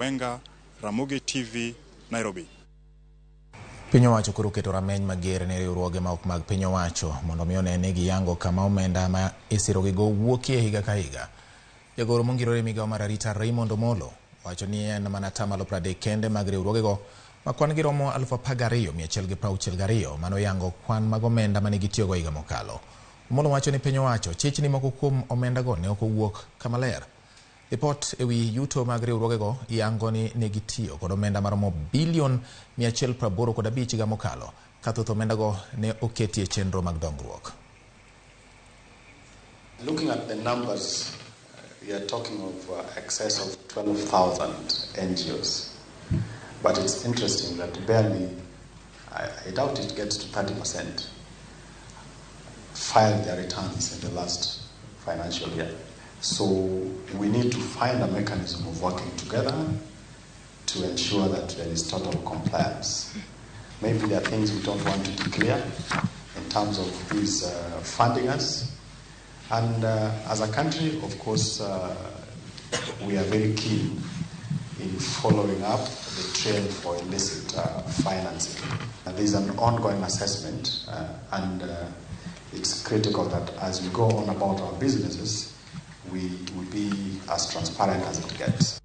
Wenga, Ramogi TV, Nairobi. Piny owacho koro keto rameny mager ne riwruoge ma ok mag piny owacho mondo mi one gi yango kama omenda ma isirogigo wuokie higa ka higa. Jagoro mongirore migawo mar arita Raymond Omolo wacho ni en mana tamalo 30 kende mag riwruogego ma kwan giromo 12,162 mano yango kwan mag omenda mane gitiyogo higa mokalo. Omolo wacho ni piny owacho chichni moko kuom omendago ne ok owuok kama ler. Report ewi yuto mag riwruogego yango ni ne gitiyo kod omenda maromo bilion 185 higa mokalo ka thoth omendago ne oketi e chenro mag dongruok. Looking at the numbers, we are talking of excess of 12,000 NGOs. But it's interesting that barely, I doubt it gets to 30%, filed their returns in the last financial year. So we need to find a mechanism of working together to ensure that there is total compliance. Maybe there are things we don't want to declare in terms of who is funding us. And as a country, of course, we are very keen in following up the trend for illicit financing. There is an ongoing assessment, and it's critical that as we go on about our businesses, we will be as transparent as it gets.